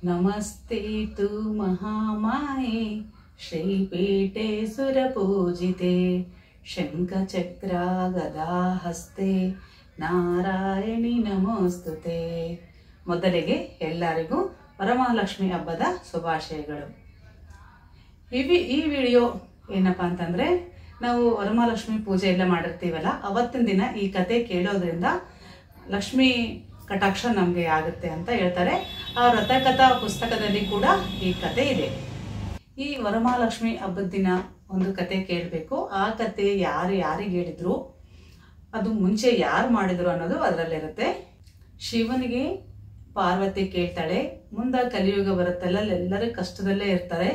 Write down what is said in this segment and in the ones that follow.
ನಮಸ್ತೆ ತು ಮಹಾಮಾಯೆ ಶ್ರೀಪೀಠೆ ಸುರಪೂಜಿತೆ ಶಂಖಚಕ್ರ ಗದಾಹಸ್ತೆ ನಾರಾಯಣಿ ನಮೋಸ್ತುತೆ. ಮೊದಲಿಗೆ ಎಲ್ಲರಿಗೂ ವರಮಹಾಲಕ್ಷ್ಮಿ ಹಬ್ಬದ ಶುಭಾಶಯಗಳು. ಈ ವಿಡಿಯೋ ಏನಪ್ಪಾ ಅಂತಂದ್ರೆ, ನಾವು ವರಮಹಾಲಕ್ಷ್ಮಿ ಪೂಜೆ ಎಲ್ಲ ಮಾಡಿರ್ತೀವಲ್ಲ, ಅವತ್ತಿನ ದಿನ ಈ ಕತೆ ಕೇಳೋದ್ರಿಂದ ಲಕ್ಷ್ಮಿ ಕಟಾಕ್ಷ ನಮಗೆ ಆಗುತ್ತೆ ಅಂತ ಹೇಳ್ತಾರೆ. ಆ ವ್ರತಕಥಾ ಪುಸ್ತಕದಲ್ಲಿ ಕೂಡ ಈ ಕತೆ ಇದೆ. ಈ ವರಮಹಾಲಕ್ಷ್ಮಿ ಹಬ್ಬದ ದಿನ ಒಂದು ಕತೆ ಕೇಳಬೇಕು. ಆ ಕತೆ ಯಾರಿಗೆ ಹೇಳಿದ್ರು, ಅದು ಮುಂಚೆ ಯಾರು ಮಾಡಿದ್ರು ಅನ್ನೋದು ಅದರಲ್ಲಿರುತ್ತೆ. ಶಿವನಿಗೆ ಪಾರ್ವತಿ ಕೇಳ್ತಾಳೆ, ಮುಂದೆ ಕಲಿಯುಗ ಬರುತ್ತಲ್ಲ, ಎಲ್ಲರೂ ಕಷ್ಟದಲ್ಲೇ ಇರ್ತಾರೆ,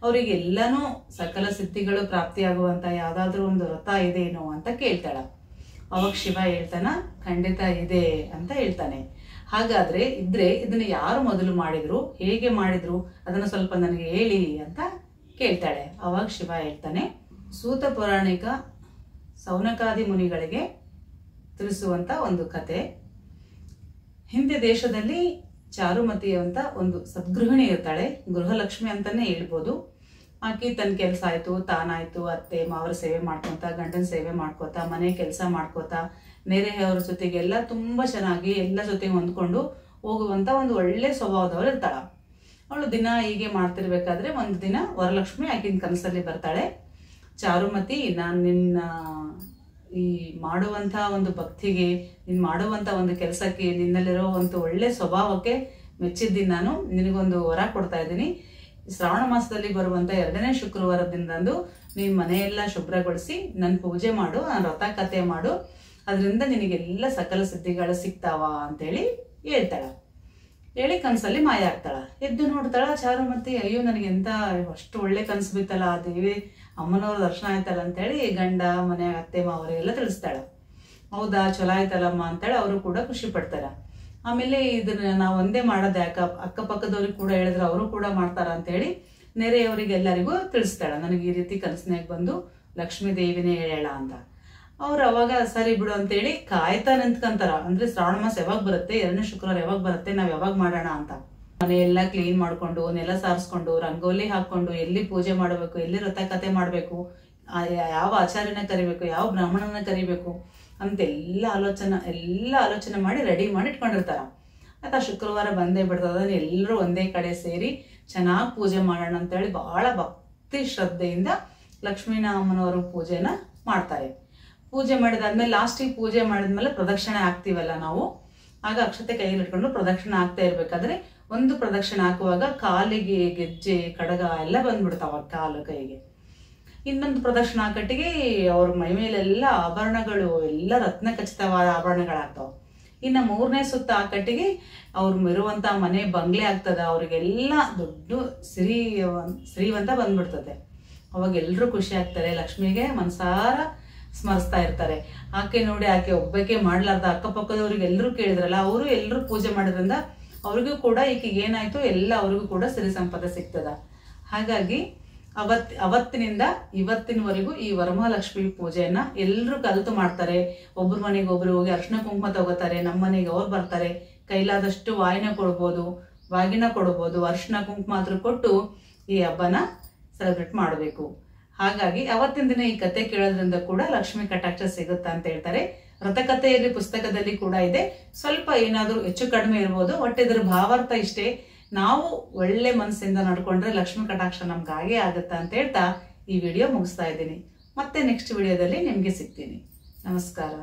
ಅವರಿಗೆ ಎಲ್ಲನೂ ಸಕಲ ಸಿದ್ಧಿಗಳು ಪ್ರಾಪ್ತಿಯಾಗುವಂತ ಯಾವ್ದಾದ್ರು ಒಂದು ವ್ರತ ಇದೇನೋ ಅಂತ ಕೇಳ್ತಾಳ. ಅವಾಗ ಶಿವ ಹೇಳ್ತಾನ, ಖಂಡಿತ ಇದೆ ಅಂತ ಹೇಳ್ತಾನೆ. ಹಾಗಾದ್ರೆ ಇದ್ರೆ ಇದನ್ನ ಯಾರು ಮೊದಲು ಮಾಡಿದ್ರು, ಹೇಗೆ ಮಾಡಿದ್ರು, ಅದನ್ನ ಸ್ವಲ್ಪ ನನಗೆ ಹೇಳಿ ಅಂತ ಕೇಳ್ತಾಳೆ. ಅವಾಗ ಶಿವ ಹೇಳ್ತಾನೆ, ಸೂತ ಪೌರಾಣಿಕ ಸೌನಕಾದಿ ಮುನಿಗಳಿಗೆ ತಿಳಿಸುವಂತ ಒಂದು ಕತೆ. ಹಿಂದೆ ದೇಶದಲ್ಲಿ ಚಾರುಮತಿ ಅಂತ ಒಂದು ಸದ್ಗೃಹಿಣಿ ಇರ್ತಾಳೆ, ಗೃಹಲಕ್ಷ್ಮಿ ಅಂತಾನೆ ಹೇಳ್ಬೋದು. ಆಕಿ ತನ್ನ ಕೆಲಸ ಆಯ್ತು, ತಾನಾಯ್ತು, ಅತ್ತೆ ಮಾವರ ಸೇವೆ ಮಾಡ್ಕೊತ, ಗಂಡನ ಸೇವೆ ಮಾಡ್ಕೋತ, ಮನೆ ಕೆಲಸ ಮಾಡ್ಕೋತ, ನೆರೆಹೊರ ಜೊತೆಗೆಲ್ಲ ತುಂಬಾ ಚೆನ್ನಾಗಿ ಎಲ್ಲ ಜೊತೆಗೆ ಹೊಂದ್ಕೊಂಡು ಹೋಗುವಂತ ಒಂದು ಒಳ್ಳೆ ಸ್ವಭಾವದವಳು ಇರ್ತಾಳ. ಅವಳು ದಿನ ಹೀಗೆ ಮಾಡ್ತಿರ್ಬೇಕಾದ್ರೆ ಒಂದು ದಿನ ವರಲಕ್ಷ್ಮಿ ಆಕಿನ ಕನಸಲ್ಲಿ ಬರ್ತಾಳೆ. ಚಾರುಮತಿ, ನಾನು ನಿನ್ನ ಈ ಮಾಡುವಂತ ಒಂದು ಭಕ್ತಿಗೆ, ನೀನ್ ಮಾಡುವಂತ ಒಂದು ಕೆಲಸಕ್ಕೆ, ನಿನ್ನಲ್ಲಿರೋ ಒಂದು ಒಳ್ಳೆ ಸ್ವಭಾವಕ್ಕೆ ಮೆಚ್ಚಿದ್ದೀನಿ, ನಾನು ನಿನಗೊಂದು ವರ ಕೊಡ್ತಾ ಇದ್ದೀನಿ. ಶ್ರಾವಣ ಮಾಸದಲ್ಲಿ ಬರುವಂತ 2ನೇ ಶುಕ್ರವಾರದಿಂದಂದು ನೀನ್ ಮನೆಯೆಲ್ಲ ಶುಭ್ರಗೊಳಿಸಿ ನನ್ನ ಪೂಜೆ ಮಾಡು, ನನ್ನ ವ್ರತ ಕಥೆ ಮಾಡು, ಅದರಿಂದ ನಿನಗೆಲ್ಲ ಸಕಲ ಸಿದ್ಧಿಗಳು ಸಿಗ್ತಾವ ಅಂತೇಳಿ ಹೇಳ್ತಾಳ. ಹೇಳಿ ಕನ್ಸಲ್ಲಿ ಮಾಯ ಆಗ್ತಾಳ. ಎದ್ದು ನೋಡ್ತಾಳ ಚಾರುಮತಿ, ಅಯ್ಯೋ ನನಗೆ ಎಂತ ಅಷ್ಟು ಒಳ್ಳೆ ಕನ್ಸು ಬಿತ್ತಲ್ಲ, ಆ ದೇವಿ ಅಮ್ಮನವ್ರ ದರ್ಶನ ಆಯ್ತಲ್ಲ ಅಂತೇಳಿ ಗಂಡ ಮನೆ ಅತ್ತೆ ಮಾವರಿಗೆಲ್ಲ ತಿಳಿಸ್ತಾಳ. ಹೌದಾ, ಚಲೋ ಆಯ್ತಲ್ಲಮ್ಮ ಅಂತೇಳಿ ಅವರು ಕೂಡ ಖುಷಿ ಪಡ್ತಾರ. ಆಮೇಲೆ ಇದನ್ನ ನಾವು ಒಂದೇ ಮಾಡೋದು ಯಾಕ, ಅಕ್ಕಪಕ್ಕದವ್ರಿಗೆ ಕೂಡ ಹೇಳಿದ್ರೆ ಅವರು ಕೂಡ ಮಾಡ್ತಾರ ಅಂತೇಳಿ ನೆರೆಯವರಿಗೆಲ್ಲರಿಗೂ ತಿಳಿಸ್ತಾಳ. ನನಗೆ ಈ ರೀತಿ ಕನಸಿನಾಗ ಬಂದು ಲಕ್ಷ್ಮೀ ದೇವಿನೇ ಹೇಳ ಅಂತ. ಅವ್ರು ಅವಾಗ ಸರಿ ಬಿಡು ಅಂತೇಳಿ ಕಾಯ್ತಾ ನಿಂತ್ಕಂತಾರ. ಅಂದ್ರೆ ಶ್ರಾವಣ ಮಾಸ ಯಾವಾಗ ಬರುತ್ತೆ, 2ನೇ ಶುಕ್ರವಾರ ಯಾವಾಗ ಬರುತ್ತೆ, ನಾವ್ ಯಾವಾಗ ಮಾಡೋಣ ಅಂತ. ಮನೆಯೆಲ್ಲ ಕ್ಲೀನ್ ಮಾಡ್ಕೊಂಡು, ನೆಲ ಸಾರಿಸ್ಕೊಂಡು, ರಂಗೋಲಿ ಹಾಕೊಂಡು, ಎಲ್ಲಿ ಪೂಜೆ ಮಾಡಬೇಕು, ಎಲ್ಲಿ ವ್ರತ ಕಥೆ ಮಾಡ್ಬೇಕು, ಯಾವ ಆಚಾರ್ಯನ ಕರಿಬೇಕು, ಯಾವ ಬ್ರಾಹ್ಮಣನ ಕರಿಬೇಕು ಅಂತೆಲ್ಲ ಆಲೋಚನೆ ಮಾಡಿ ರೆಡಿ ಮಾಡಿ ಇಟ್ಕೊಂಡಿರ್ತಾರ. ಆಯ್ತಾ, ಶುಕ್ರವಾರ ಬಂದೇ ಬಿಡ್ತದ, ಎಲ್ಲರೂ ಒಂದೇ ಕಡೆ ಸೇರಿ ಚೆನ್ನಾಗಿ ಪೂಜೆ ಮಾಡೋಣ ಅಂತೇಳಿ ಬಹಳ ಭಕ್ತಿ ಶ್ರದ್ಧೆಯಿಂದ ಲಕ್ಷ್ಮೀನಾಮನವರ ಪೂಜೆನ ಮಾಡ್ತಾರೆ. ಪೂಜೆ ಮಾಡಿದಾದ್ಮೇಲೆ ಲಾಸ್ಟಿಗೆ ಪೂಜೆ ಮಾಡಿದ್ಮೇಲೆ ಪ್ರದಕ್ಷಿಣೆ ಹಾಕ್ತಿವಲ್ಲ ನಾವು, ಆಗ ಅಕ್ಷತೆ ಕೈಯಲ್ಲಿ ಇಟ್ಕೊಂಡು ಪ್ರದಕ್ಷಿಣೆ ಹಾಕ್ತಾ ಇರ್ಬೇಕಾದ್ರೆ ಒಂದು ಪ್ರದಕ್ಷಿಣೆ ಹಾಕುವಾಗ ಕಾಲಿಗೆ ಗೆಜ್ಜೆ ಕಡಗ ಎಲ್ಲ ಬಂದ್ಬಿಡ್ತಾವ ಕಾಲು ಕೈಗೆ. ಇನ್ನೊಂದು ಪ್ರದಕ್ಷಿಣೆ ಹಾಕಟ್ಟಿಗೆ ಅವ್ರ ಮೈ ಮೇಲೆಲ್ಲ ಆಭರಣಗಳು ಎಲ್ಲ ರತ್ನ ಖಚಿತವಾದ ಆಭರಣಗಳಾಗ್ತಾವ. ಇನ್ನು 3ನೇ ಸುತ್ತ ಹಾಕಟ್ಟಿಗೆ ಅವ್ರು ಇರುವಂತ ಮನೆ ಬಂಗ್ಲೆ ಆಗ್ತದ, ಅವ್ರಿಗೆಲ್ಲ ದೊಡ್ಡ ಶ್ರೀವಂತ ಬಂದ್ಬಿಡ್ತದೆ. ಅವಾಗ ಎಲ್ರು ಖುಷಿ ಆಗ್ತಾರೆ, ಲಕ್ಷ್ಮಿಗೆ ಮನಸಾರ ಸ್ಮರಿಸ್ತಾ ಇರ್ತಾರೆ. ಆಕೆ ನೋಡಿ, ಆಕೆ ಒಬ್ಬಕ್ಕೆ ಮಾಡ್ಲಾರ್ದ ಅಕ್ಕಪಕ್ಕದವ್ರಿಗೆ ಎಲ್ಲರೂ ಕೇಳಿದ್ರಲ್ಲ, ಅವರು ಎಲ್ಲರೂ ಪೂಜೆ ಮಾಡೋದ್ರಿಂದ ಅವ್ರಿಗೂ ಕೂಡ ಈಕೆಗೆ ಏನಾಯ್ತು ಎಲ್ಲ ಅವ್ರಿಗೂ ಕೂಡ ಸಿರಿ ಸಂಪದ ಸಿಗ್ತದ. ಹಾಗಾಗಿ ಅವತ್ತಿನಿಂದ ಇವತ್ತಿನವರೆಗೂ ಈ ವರಮಹಾಲಕ್ಷ್ಮಿ ಪೂಜೆಯನ್ನ ಎಲ್ಲರೂ ಕಲಿತು ಮಾಡ್ತಾರೆ. ಒಬ್ರ ಮನೆಗೆ ಒಬ್ರು ಹೋಗಿ ಅರ್ಶಿನ ಕುಂಕುಮ ತಗೋತಾರೆ, ನಮ್ಮ ಮನೆಗೆ ಅವ್ರು ಬರ್ತಾರೆ. ಕೈಲಾದಷ್ಟು ವಾಯಿನ ಕೊಡ್ಬೋದು, ಬಾಗಿನ ಕೊಡ್ಬೋದು, ಅರ್ಶಿನ ಕುಂಕುಮ ಆದ್ರೂ ಕೊಟ್ಟು ಈ ಹಬ್ಬನ ಸೆಲೆಬ್ರೇಟ್ ಮಾಡಬೇಕು. ಹಾಗಾಗಿ ಅವತ್ತಿನ ದಿನ ಈ ಕತೆ ಕೇಳೋದ್ರಿಂದ ಕೂಡ ಲಕ್ಷ್ಮಿ ಕಟಾಕ್ಷ ಸಿಗುತ್ತಾ ಅಂತ ಹೇಳ್ತಾರೆ. ವ್ರತಕಥೆಯಲ್ಲಿ ಪುಸ್ತಕದಲ್ಲಿ ಕೂಡ ಇದೆ. ಸ್ವಲ್ಪ ಏನಾದ್ರೂ ಹೆಚ್ಚು ಕಡಿಮೆ ಇರ್ಬೋದು, ಒಟ್ಟು ಇದ್ರ ಭಾವಾರ್ಥ ಇಷ್ಟೇ. ನಾವು ಒಳ್ಳೆ ಮನಸ್ಸಿಂದ ನಡ್ಕೊಂಡ್ರೆ ಲಕ್ಷ್ಮಿ ಕಟಾಕ್ಷ ನಮ್ಗೆ ಹಾಗೆ ಆಗುತ್ತಾ ಅಂತ ಹೇಳ್ತಾ ಈ ವಿಡಿಯೋ ಮುಗಿಸ್ತಾ ಇದ್ದೀನಿ. ಮತ್ತೆ ನೆಕ್ಸ್ಟ್ ವಿಡಿಯೋದಲ್ಲಿ ನಿಮ್ಗೆ ಸಿಗ್ತೀನಿ. ನಮಸ್ಕಾರ.